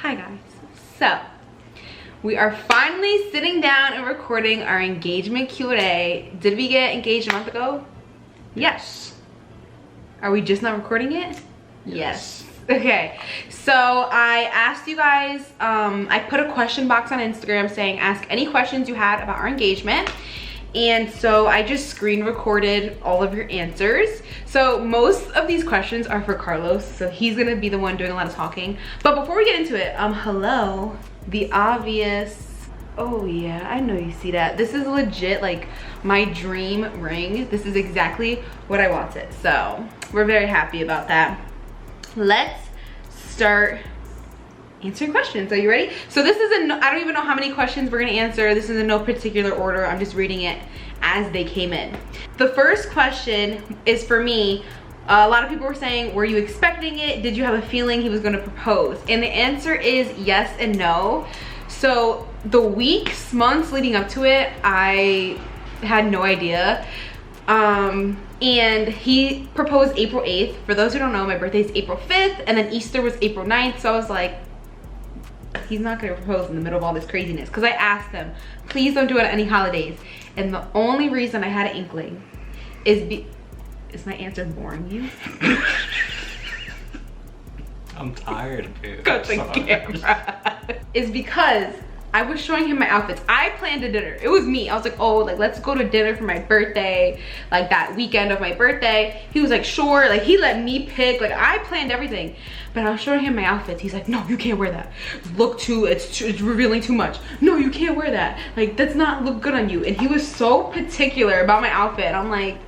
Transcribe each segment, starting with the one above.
Hi guys. So, we are finally sitting down and recording our engagement Q&A. Did we get engaged a month ago? Yes. Are we just not recording it? Yes. Okay, so I asked you guys, I put a question box on Instagram saying ask any questions you had about our engagement. And so I just screen recorded all of your answers. So most of these questions are for Carlos, so he's gonna be the one doing a lot of talking. But before we get into it, hello, the obvious, oh yeah, I know you see that. This is legit like my dream ring. This is exactly what I wanted. So we're very happy about that. Let's start answering questions. Are you ready? So this is I don't even know how many questions we're gonna answer. This is in no particular order. I'm just reading it as they came in. The first question is for me. A lot of people were saying, were you expecting it? Did you have a feeling he was gonna propose? And the answer is yes and no. So the weeks, months leading up to it, I had no idea. And he proposed April 8th. For those who don't know, my birthday is April 5th, and then Easter was April 9th. So I was like, he's not gonna propose in the middle of all this craziness. Because I asked him, please don't do it on any holidays. And the only reason I had an inkling is my answer boring you? I'm tired of it. Got the camera. Is because I was showing him my outfits. I planned a dinner. It was me. I was like, oh, like let's go to dinner for my birthday, like that weekend of my birthday. He was like, sure. Like he let me pick. Like I planned everything. But I was showing him my outfits. He's like, no, you can't wear that. It's revealing too much. No, you can't wear that. Like that's not look good on you. And he was so particular about my outfit. And I'm like,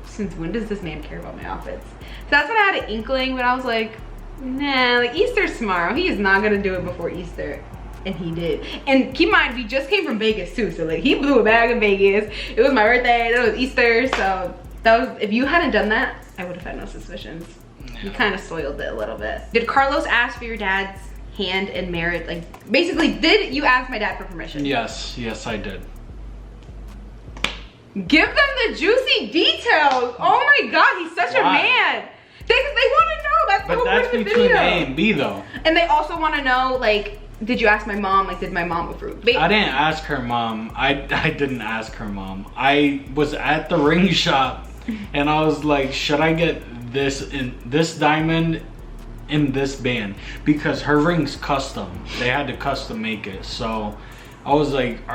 since when does this man care about my outfits? So that's when I had an inkling, but I was like, nah, like Easter's tomorrow. He is not gonna do it before Easter. And he did. And keep in mind, we just came from Vegas too. So like he blew a bag in Vegas. It was my birthday, that was Easter. So that was, if you hadn't done that, I would have had no suspicions. You kind of soiled it a little bit. Did Carlos ask for your dad's hand in marriage? Like basically, did you ask my dad for permission? Yes, yes I did. Give them the juicy details. Oh my God, he's such a man. They want to know. That's the whole point of the video. But that's between A and B though. And they also want to know, like, did you ask my mom? Like, did my mom approve? I didn't ask her mom. I didn't ask her mom. I was at the ring shop and I was like, should I get this diamond in this band? Because her ring's custom. They had to custom make it. So I was like,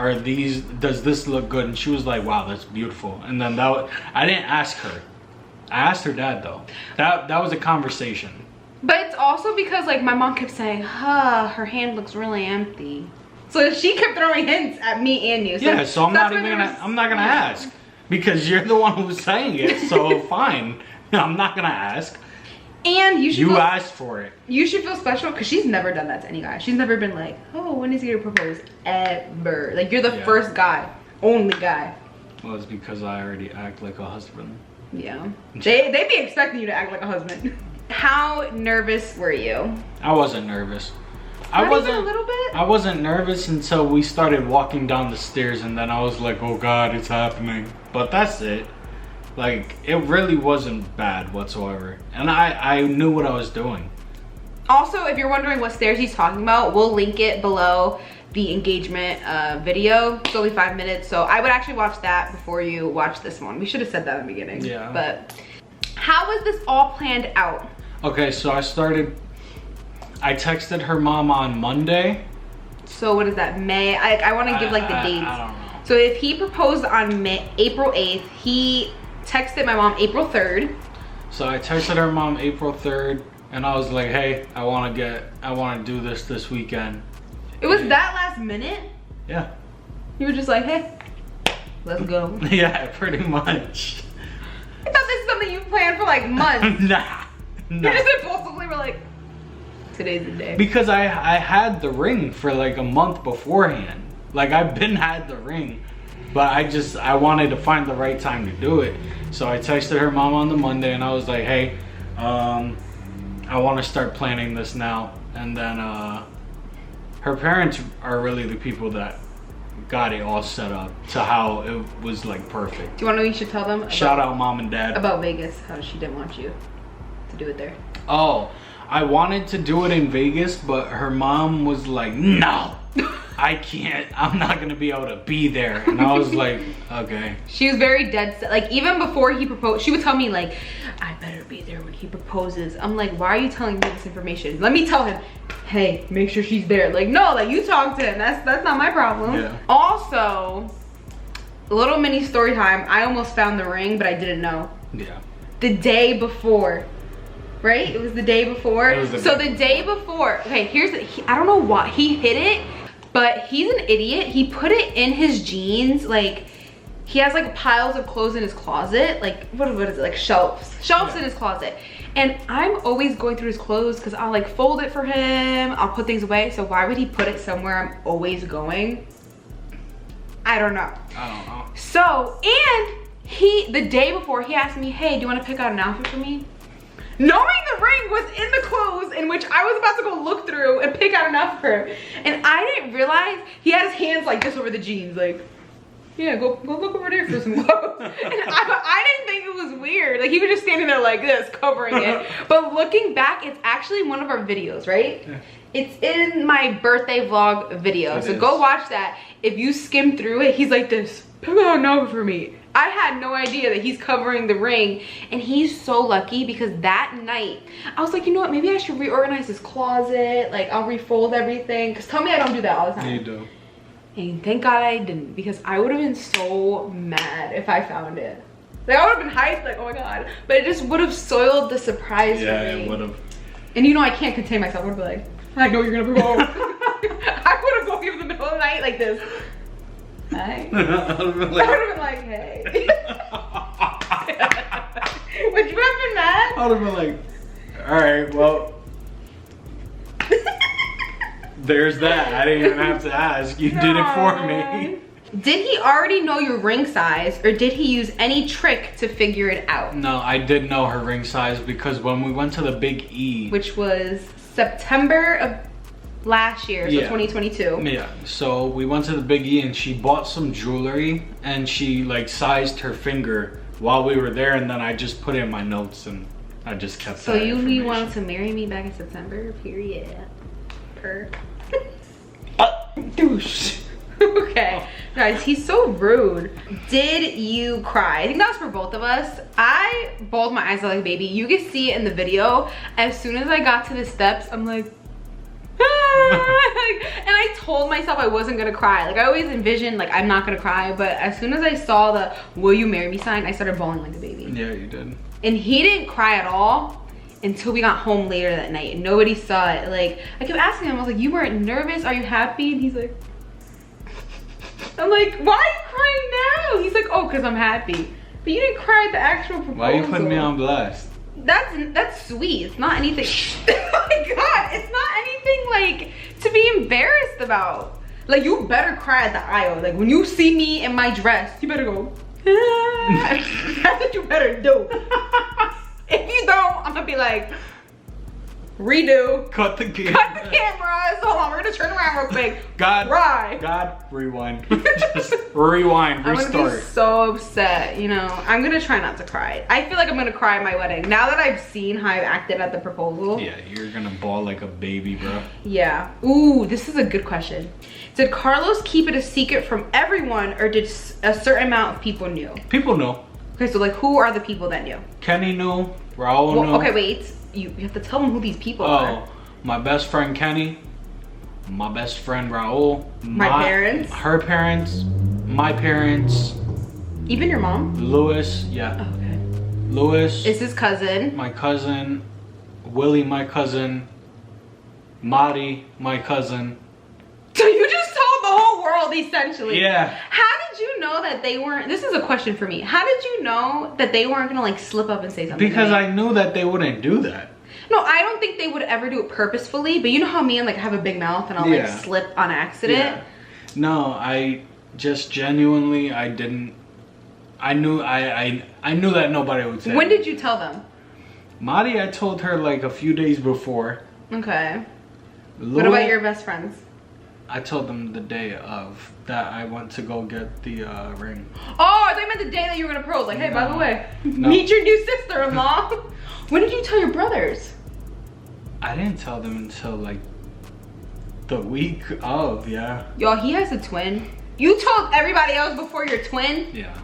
does this look good? And she was like, wow, that's beautiful. And then I didn't ask her. I asked her dad though. That was a conversation. But it's also because like my mom kept saying, her hand looks really empty. So she kept throwing hints at me and you. So yeah, so I'm not gonna ask. Because you're the one who was saying it, so fine. I'm not gonna ask. And you asked for it. You should feel special because she's never done that to any guy. She's never been like, oh, when is he gonna propose? Ever. Like you're the first guy, only guy. Well, it's because I already act like a husband. Yeah. They be expecting you to act like a husband. How nervous were you? I wasn't nervous. Not even a little bit? I wasn't nervous until we started walking down the stairs and then I was like, oh God, it's happening. But that's it. Like, it really wasn't bad whatsoever. And I knew what I was doing. Also, if you're wondering what stairs he's talking about, we'll link it below the engagement video. It's only 5 minutes, so I would actually watch that before you watch this one. We should have said that in the beginning. Yeah. But how was this all planned out? Okay, so I texted her mom on Monday. So what is that, May? I want to give like the dates. I don't know. So if he proposed on April 8th, he texted my mom April 3rd. So I texted her mom April 3rd and I was like, hey, I want to do this weekend. It was that last minute? Yeah. You were just like, hey, let's go. Yeah, pretty much. I thought this is something you planned for like months. Nah. You just impulsively were like, today's the day. Because I had the ring for like a month beforehand. Like I've had the ring, but I wanted to find the right time to do it. So I texted her mom on the Monday and I was like, hey, I want to start planning this now. And then her parents are really the people that got it all set up to how it was like perfect. Do you want to know what you should tell them? Shout out mom and dad. About Vegas, how she didn't want you to do it there. Oh, I wanted to do it in Vegas, but her mom was like, no, I can't. I'm not gonna be able to be there. And I was like, okay. She was very dead set. Like, even before he proposed, she would tell me, like, I better be there when he proposes. I'm like, why are you telling me this information? Let me tell him, hey, make sure she's there. Like, no, like, you talk to him. That's not my problem. Yeah. Also, a little mini story time. I almost found the ring, but I didn't know. Yeah. The day before. Right? It was the day before. The day before. Okay, here's I don't know why he hid it, but he's an idiot. He put it in his jeans. Like, he has like piles of clothes in his closet. Like, what is it? Like shelves in his closet. And I'm always going through his clothes because I'll like fold it for him. I'll put things away. So why would he put it somewhere I'm always going? I don't know. So, and the day before, he asked me, hey, do you want to pick out an outfit for me? Knowing the ring was in the clothes in which I was about to go look through and pick out an outfit for him. And I didn't realize he had his hands like this over the jeans, like, yeah, go look over there for some clothes. And I didn't think it was weird. Like, he was just standing there like this, covering it. But looking back, it's actually one of our videos, right? Yeah. It's in my birthday vlog video. So go watch that. If you skim through it, he's like this, pick out an outfit for me. I had no idea that he's covering the ring, and he's so lucky because that night I was like, you know what, maybe I should reorganize his closet, like I'll refold everything, because tell me I don't do that all the time. You do. And thank God I didn't, because I would have been so mad if I found it. Like, I would have been hyped, like, oh my God, but it just would have soiled the surprise for me. Yeah, it would have. And you know I can't contain myself. I would be like, I know you're gonna propose. I would have gone in the middle of the night like this. Hi. I would have been like, hey. Would you have been mad? I would have been like, all right, well, there's that. I didn't even have to ask. You did it for me. Did he already know your ring size, or did he use any trick to figure it out? No, I did know her ring size because when we went to the Big E, which was September of last year, so 2022. Yeah, so we went to the Big E and she bought some jewelry and she like sized her finger while we were there, and then I just put it in my notes and I just kept so that you wanted to marry me back in September, period. Douche. Okay, guys, he's so rude. Did you cry? I think that was for both of us. I bawled my eyes out like a baby. You can see it in the video. As soon as I got to the steps, I'm like, and I told myself I wasn't gonna cry. Like, I always envisioned like I'm not gonna cry, but as soon as I saw the will you marry me sign, I started bawling like a baby. Yeah, you did. And he didn't cry at all until we got home later that night, and nobody saw it. Like, I kept asking him, I was like, you weren't nervous? Are you happy? And he's like, I'm like, why are you crying now? He's like, oh, because I'm happy. But you didn't cry at the actual proposal. Why are you putting me on blast? That's sweet. It's not anything. Oh my God, it's not anything like to be embarrassed about. Like, you better cry at the aisle. Like, when you see me in my dress, you better go, ah. That's what you better do. If you don't, I'm gonna be like, redo. Cut the camera. Cut the camera. So hold on, we're gonna turn around real quick. God, right. Rewind. Just rewind, restart. I'm gonna be so upset, you know. I'm gonna try not to cry. I feel like I'm gonna cry at my wedding. Now that I've seen how I acted at the proposal. Yeah, you're gonna bawl like a baby, bro. Yeah. Ooh, this is a good question. Did Carlos keep it a secret from everyone, or did a certain amount of people knew? People know. Okay, so like, who are the people that knew? Kenny knew. Raul knew. Okay, wait. You have to tell them who these people are. My best friend Kenny, my best friend Raul, my parents, her parents, my parents, even your mom, Louis, yeah. Oh, okay. Louis is his cousin, my cousin, Willie, my cousin, Mari, my cousin. So you just told the whole world essentially. Yeah. How did you know that they weren't, this is a question for me, how did you know that they weren't gonna like slip up and say something? Because I knew that they wouldn't do that. No, I don't think they would ever do it purposefully, but you know how me and like have a big mouth and I'll like slip on accident? Yeah. No, I just genuinely, I didn't, I knew that nobody would say. When did you tell them? Mari, I told her like a few days before. Okay. What about your best friends? I told them the day of that I went to go get the ring. Oh, I thought you meant the day that you were gonna propose. Like, hey, by the way, meet your new sister-in-law. When did you tell your brothers? I didn't tell them until like the week of, yeah. Y'all, he has a twin. You told everybody else before your twin? Yeah.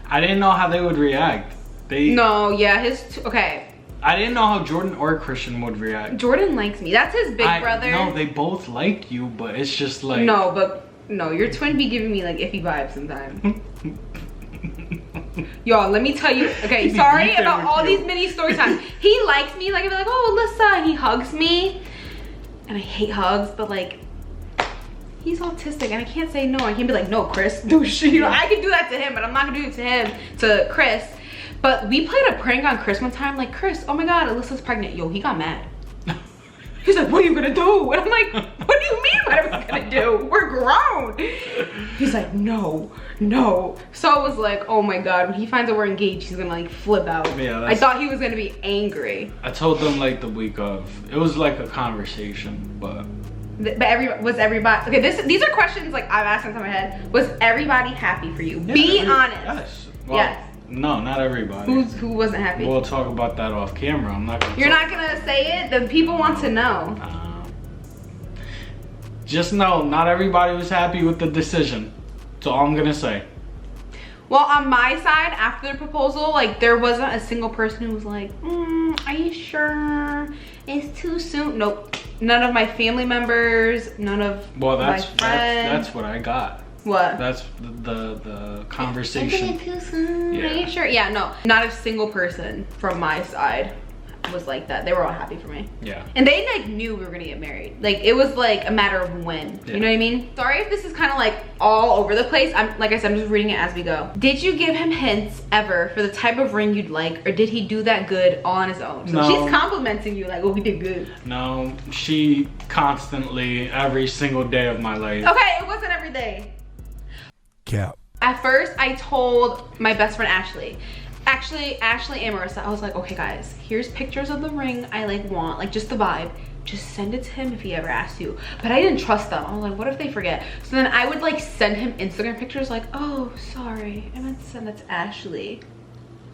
I didn't know how they would react. No, yeah, okay. I didn't know how Jordan or Christian would react. Jordan likes me. That's his big brother. No, they both like you, but it's just like... No, your twin be giving me like iffy vibes sometimes. Y'all, let me tell you. Okay, sorry about all these mini story times. He likes me, like, I'd be like, oh, Alyssa, and he hugs me. And I hate hugs, but like, he's autistic and I can't say no. I can't be like, no, Chris, do shit. You know, I can do that to him, but I'm not gonna do it to him, to Chris. But we played a prank on Chris one time, like, Chris, oh my God, Alyssa's pregnant. Yo, he got mad. He's like, what are you gonna do? And I'm like, what do you mean what are we gonna do? We're grown. He's like, no. So I was like, oh my God, when he finds out we're engaged, he's gonna like flip out. Yeah, I thought he was gonna be angry. I told them like the week of. It was like a conversation, but was everybody, okay, these are questions like I've asked inside my head. Was everybody happy for you? Yeah, be honest. Yes. Well, yes. No, not everybody. Who wasn't happy? We'll talk about that off camera. I'm not gonna. You're not gonna say it? The people want to know. Just know, not everybody was happy with the decision. That's all I'm gonna say. Well, on my side, after the proposal, like, there wasn't a single person who was like, are you sure? It's too soon. Nope. None of my family members, none of my friends. That's what I got. What? That's the conversation. Is it too soon? Yeah. Are you sure? Yeah, no. Not a single person from my side was like that. They were all happy for me. Yeah. And they like knew we were gonna get married. Like, it was like a matter of when. Yeah. You know what I mean? Sorry if this is kind of like all over the place. Like I said, I'm just reading it as we go. Did you give him hints ever for the type of ring you'd like, or did he do that good all on his own? So no. She's complimenting you like, oh, he did good. No, she constantly, every single day of my life. Okay, it wasn't every day. Cap. At first, I told my best friend Ashley. Actually, Ashley and Marissa, I was like, okay guys, here's pictures of the ring I like want, like just the vibe. Just send it to him if he ever asks you. But I didn't trust them. I was like, what if they forget? So then I would like send him Instagram pictures like, oh, sorry, I meant to send that to Ashley.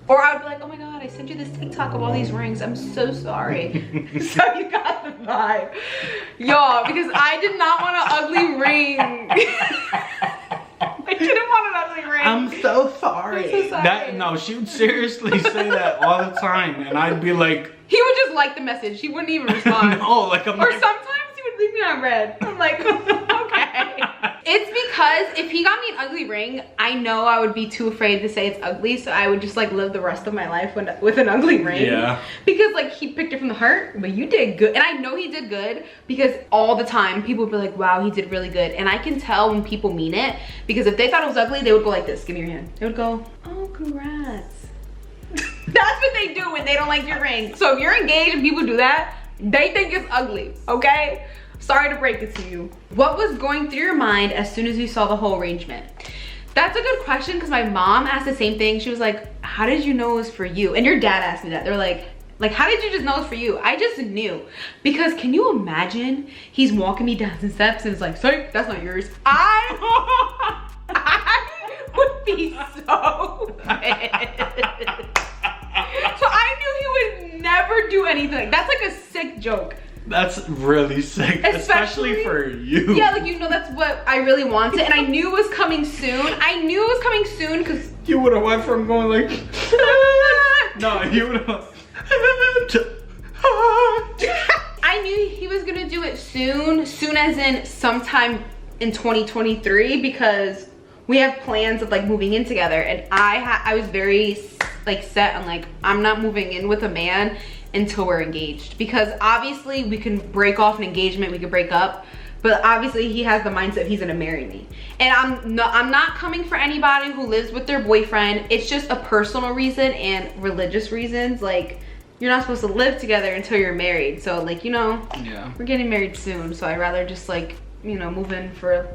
Or I would be like, oh my God, I sent you this TikTok of all these rings. I'm so sorry. So you got the vibe. Y'all, because I did not want an ugly ring. I didn't want an ugly ring. I'm so sorry. I'm so sorry. No, she would seriously say that all the time. And I'd be like. He would just like the message. He wouldn't even respond. No, like I'm Or like, sometimes he would leave me on red. I'm like, okay. It's because if he got me an ugly ring, I know I would be too afraid to say it's ugly. So I would just like live the rest of my life with an ugly ring. Yeah. Because like he picked it from the heart, but you did good. And I know he did good because all the time people would be like, wow, he did really good. And I can tell when people mean it, because if they thought it was ugly, they would go like this. Give me your hand. They would go, oh, congrats. That's what they do when they don't like your ring. So if you're engaged and people do that, they think it's ugly, okay? Sorry to break it to you. What was going through your mind as soon as you saw the whole arrangement? That's a good question, because my mom asked the same thing. She was like, how did you know it was for you? And your dad asked me that. They're like, how did you just know it's for you? I just knew. Because can you imagine he's walking me down the steps and it's like, sorry, that's not yours. I would be so pissed. So I knew he would never do anything. That's like a sick joke. That's really sick, especially for you. Yeah, like, you know, that's what I really wanted, and I knew it was coming soon. I knew it was coming soon because you would have went from going like, no, you would have. I knew he was gonna do it soon as in sometime in 2023, because we have plans of like moving in together, and I was very like set on like, I'm not moving in with a man until we're engaged, because obviously we can break off an engagement, we can break up, but obviously he has the mindset he's gonna marry me. And I'm not coming for anybody who lives with their boyfriend. It's just a personal reason and religious reasons. Like, you're not supposed to live together until you're married. So like, you know, yeah, we're getting married soon, so I'd rather just like, you know, move in for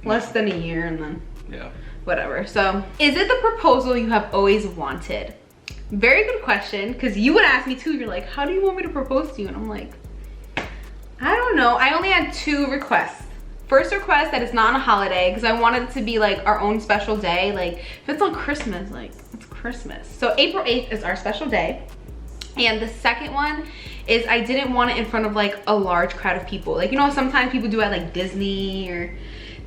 less than a year and then yeah, whatever. So, is it the proposal you have always wanted? Very good question, because you would ask me too. You're like, how do you want me to propose to you? And I'm like, I don't know. I only had 2 requests. First request, that it's not on a holiday, because I wanted it to be like our own special day. Like, if it's on Christmas, like, it's Christmas. So April 8th is our special day. And the second one is I didn't want it in front of like a large crowd of people. Like, you know, sometimes people do it at like Disney or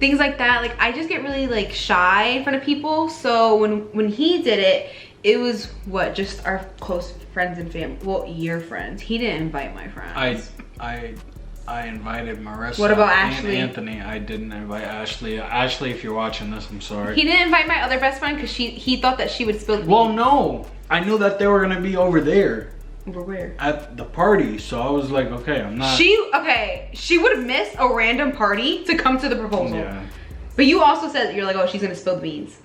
things like that. Like, I just get really like shy in front of people. So when he did it, it was what, just our close friends and family. Well, your friends. He didn't invite my friends. I invited Marissa. What about and Ashley? Anthony. I didn't invite Ashley. Ashley, if you're watching this, I'm sorry. He didn't invite my other best friend because he thought that she would spill the Well, beans. no. I knew that they were gonna be over there Over where? at the party, so I was like, okay, I'm not. She would have missed a random party to come to the proposal. Yeah. But you also said that you're like, oh, she's gonna spill the beans.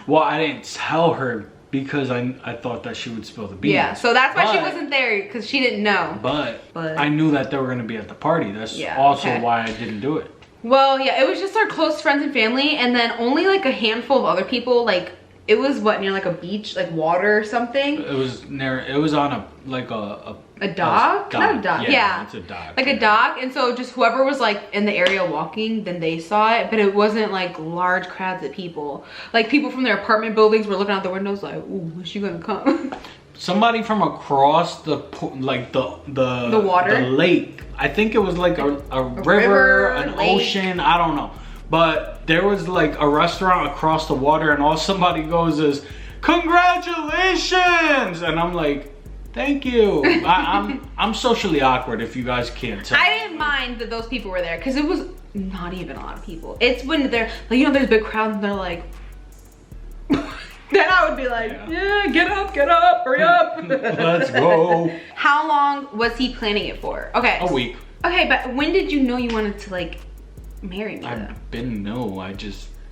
Well, I didn't tell her because I thought that she would spill the beans. Yeah, so that's why she But- wasn't there, because she didn't know. But But- I knew that they were gonna be at the party. That's Yeah, also okay. why I didn't do it. Well, yeah, it was just our close friends and family, and then only like a handful of other people. Like, it was what, near like a beach, like water or something? It was on a dock? Not a dock, yeah. It's a dock. Like a dock, and so just whoever was like in the area walking, then they saw it, but it wasn't like large crowds of people. Like, people from their apartment buildings were looking out the windows like, ooh, is she gonna come? Somebody from across the water? the lake. I think it was like a river, river, an lake. ocean, I don't know. But there was like a restaurant across the water, and all somebody goes is, congratulations! And I'm like, thank you. I'm socially awkward, if you guys can't tell. I didn't mind that those people were there, because it was not even a lot of people. It's when they're like, you know, there's big crowds and they're like, then I would be like, yeah, get up, hurry up. Let's go. How long was he planning it for? Okay. A week. Okay, but when did you know you wanted to like marry me? I didn't know.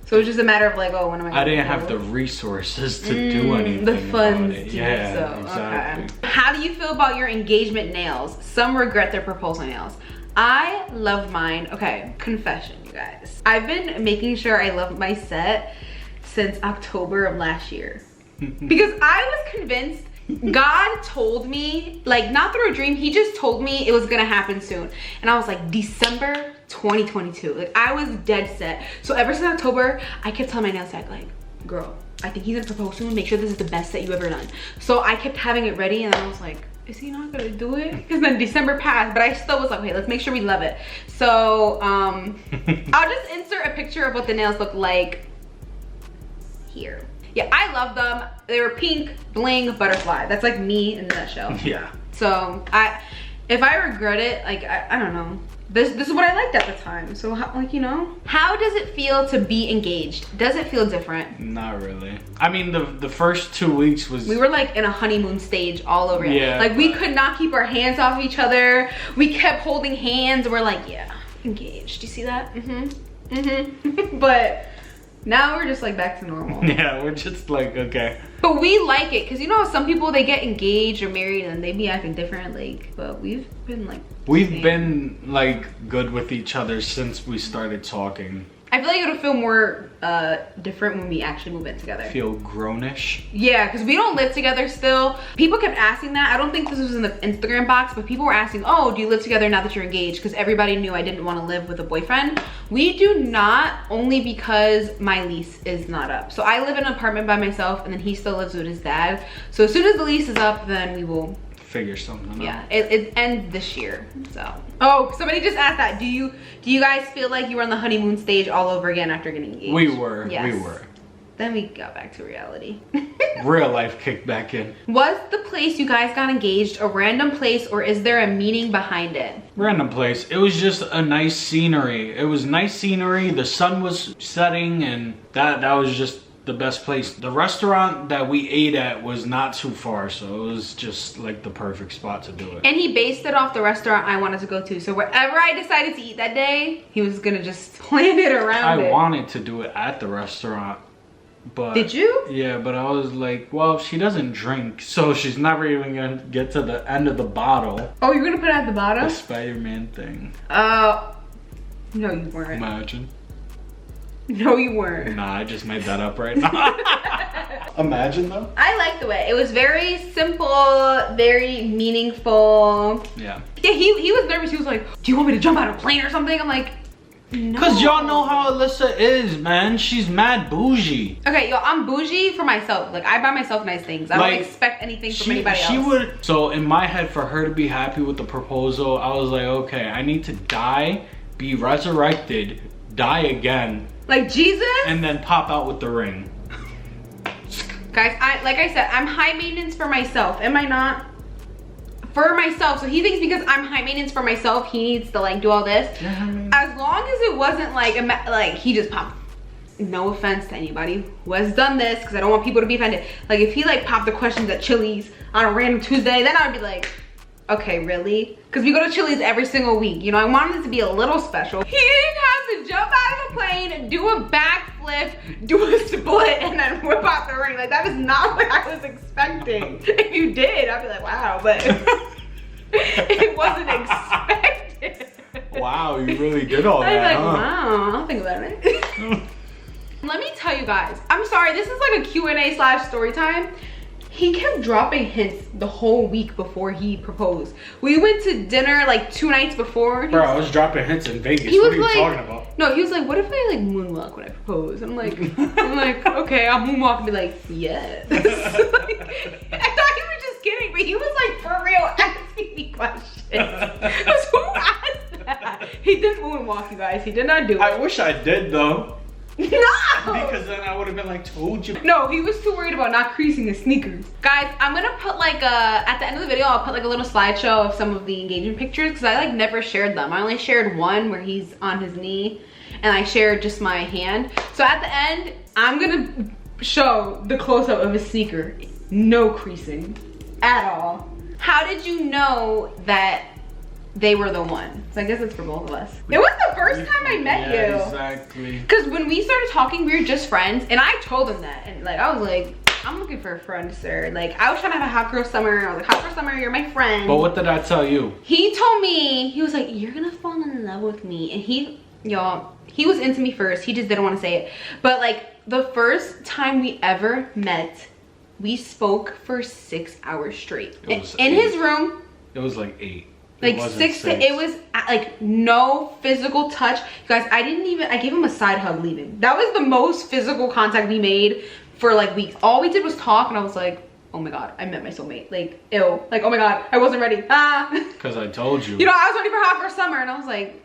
So it was just a matter of like, oh, when am I gonna I didn't have the propose? resources to do anything The about funds it. to do Yeah, so. exactly. Okay. How do you feel about your engagement nails? Some regret their proposal nails. I love mine. Okay, confession, you guys. I've been making sure I love my set since October of last year. Because I was convinced, God told me, like, not through a dream, he just told me it was gonna happen soon. And I was like, December 2022. Like, I was dead set. So ever since October, I kept telling my nail tech, like, girl, I think he's gonna propose soon. Make sure this is the best set you ever done. So I kept having it ready, and I was like, is he not gonna do it? Because then December passed, but I still was like, okay, let's make sure we love it. So I'll just insert a picture of what the nails look like here. Yeah, I love them. They were pink, bling, butterfly. That's like me in a nutshell. Yeah. So if I regret it, like, I don't know. This is what I liked at the time. So how, like, you know, how does it feel to be engaged? Does it feel different? Not really. I mean, the first 2 weeks was. We were like in a honeymoon stage all over. Yeah. Like, we could not keep our hands off each other. We kept holding hands. We're like, yeah, engaged. Do you see that? Mm-hmm. Mm-hmm. But now we're just like back to normal. Yeah, we're just like, okay. But we like it, because you know how some people, they get engaged or married and they be acting different, like, but we've been like, We've been like good with each other since we started talking. I feel like it'll feel more different when we actually move in together. Feel grownish. Yeah, because we don't live together still. People kept asking that. I don't think this was in the Instagram box, but people were asking, oh, do you live together now that you're engaged? Because everybody knew I didn't want to live with a boyfriend. We do not, only because my lease is not up. So I live in an apartment by myself, and then he still lives with his dad. So as soon as the lease is up, then we will Figure something out. Yeah, it ends this year. So, oh, somebody just asked that. Do you guys feel like you were on the honeymoon stage all over again after getting engaged? We were. Yes. We were. Then we got back to reality. Real life kicked back in. Was the place you guys got engaged a random place, or is there a meaning behind it? Random place. It was just a nice scenery. It was nice scenery. The sun was setting, and that was just the best place. The restaurant that we ate at was not too far, so it was just like the perfect spot to do it. And he based it off the restaurant I wanted to go to. So wherever I decided to eat that day, he was gonna just plan it around it. I wanted to do it at the restaurant, but did you? Yeah, but I was like, well, she doesn't drink, so she's never even gonna get to the end of the bottle. Oh, you're gonna put it at the bottom? The Spider-Man thing. No, you weren't. Imagine. No, you weren't. Nah, I just made that up right now. Imagine though. I like the way it was. Very simple, very meaningful. Yeah. Yeah, he was nervous. He was like, do you want me to jump out of a plane or something? I'm like, No. Cause y'all know how Alyssa is, man. She's mad bougie. Okay, yo, I'm bougie for myself. Like, I buy myself nice things. I don't expect anything from anybody else. So in my head, for her to be happy with the proposal, I was like, okay, I need to die, be resurrected, die again. Like Jesus? And then pop out with the ring. Guys, like I said, I'm high maintenance for myself. Am I not? For myself. So he thinks because I'm high maintenance for myself, he needs to like do all this. As long as it wasn't like he just popped. No offense to anybody who has done this, because I don't want people to be offended. Like if he like popped the questions at Chili's on a random Tuesday, then I would be like, okay, really? Because we go to Chili's every single week. You know, I wanted it to be a little special. He didn't have to jump out of a plane, do a backflip, do a split, and then whip out the ring. Like, that is not what I was expecting. If you did, I'd be like, wow, but it wasn't expected. Wow, you really did all that, I was like, wow, I'll think about it. Let me tell you guys, I'm sorry, this is like a Q&A / story time. He kept dropping hints the whole week before he proposed. We went to dinner like 2 nights before. Bro, I was dropping hints in Vegas. What are you talking about? No, he was like, what if I like moonwalk when I propose? I'm like, okay, I'll moonwalk and be like, yes. Like, I thought he was just kidding, but he was like for real asking me questions. Because who asked that? He didn't moonwalk, you guys. He did not do it. I wish I did though. No! Because then I would have been like, told you. No, he was too worried about not creasing his sneakers. Guys, I'm gonna put like at the end of the video, I'll put like a little slideshow of some of the engagement pictures because I like never shared them. I only shared one where he's on his knee and I shared just my hand. So at the end, I'm gonna show the close-up of his sneaker. No creasing at all. How did you know that they were the one? So I guess it's for both of us. It was the first time I met you. Exactly. Because when we started talking, we were just friends, and I told him that, and like I was like, I'm looking for a friend, sir. Like I was trying to have a hot girl summer. I was like, hot girl summer, you're my friend. But what did I tell you? He told me, he was like, you're gonna fall in love with me, and y'all, he was into me first. He just didn't want to say it. But like the first time we ever met, we spoke for 6 hours straight in his room. It was like 8. Like 6 to, it was like no physical touch. You guys, I gave him a side hug leaving. That was the most physical contact we made for like weeks. All we did was talk, and I was like, oh my God, I met my soulmate. Like, ew. Like, oh my God, I wasn't ready. Because I told you. You know, I was ready for hot for summer, and I was like,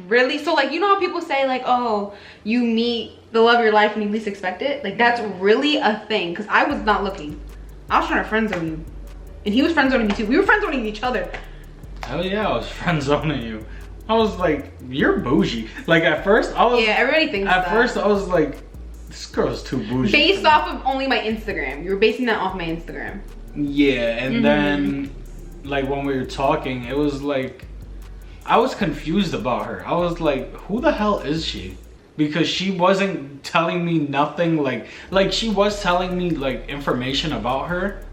really? So like, you know how people say like, oh, you meet the love of your life when you least expect it? Like, that's really a thing, because I was not looking. I was trying to friend zone you. And he was friend zoning me too. We were friend zoning each other. Hell yeah, I was friend zoning you. I was like, you're bougie. Like at first, I was. Yeah, everybody thinks at that. first, I was like, this girl's too bougie. Based off of only my Instagram. You were basing that off my Instagram. Yeah, and then, like when we were talking, it was like, I was confused about her. I was like, who the hell is she? Because she wasn't telling me nothing. Like she was telling me like information about her.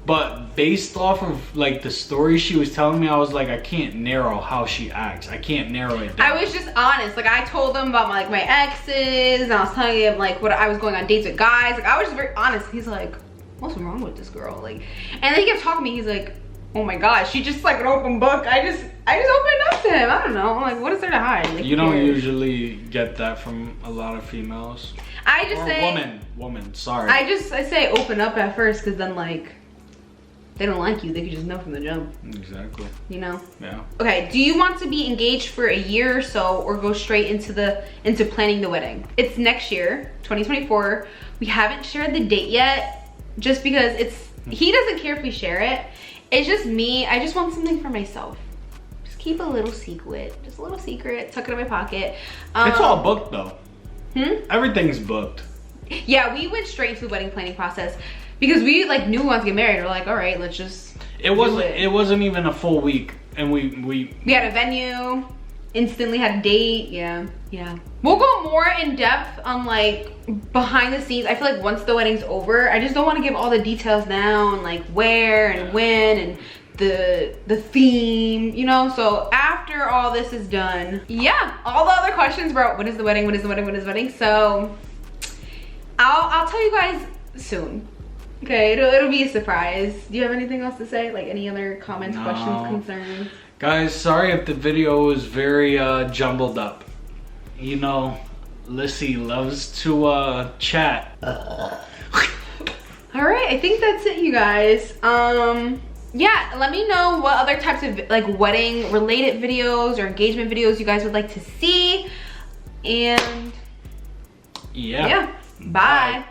But based off of like the story she was telling me, I was like, I can't narrow how she acts. I can't narrow it down. I was just honest. Like I told him about my exes, and I was telling him like what I was going on dates with guys. Like I was just very honest. He's like, what's wrong with this girl? Like, and then he kept talking to me. He's like, oh my gosh, she just like an open book. I just opened up to him. I don't know. Like, what is there to hide? Like, you don't usually get that from a lot of females. I just say woman. Sorry. I say open up at first, because then like, they don't like you, they could just know from the jump. Exactly. You know? Yeah. Okay, do you want to be engaged for a year or so, or go straight into planning the wedding? It's next year, 2024. We haven't shared the date yet, just because he doesn't care if we share it. It's just me. I just want something for myself. Just keep a little secret. Just a little secret, tuck it in my pocket. It's all booked though. Everything's booked. Yeah, we went straight to the wedding planning process. Because we like knew we wanted to get married. We're like, all right, let's just. It wasn't even a full week, and we had a venue, instantly had a date. Yeah. We'll go more in depth on like behind the scenes. I feel like once the wedding's over, I just don't want to give all the details now, and like where and when and the theme, you know. So after all this is done, yeah, all the other questions were, when is the wedding? When is the wedding? When is the wedding? So I'll tell you guys soon. Okay, it'll be a surprise. Do you have anything else to say? Like any other comments, questions, concerns? Guys, sorry if the video was very jumbled up. You know, Lissy loves to chat. All right, I think that's it, you guys. Yeah, let me know what other types of like wedding related videos or engagement videos you guys would like to see. And yeah, yeah, bye.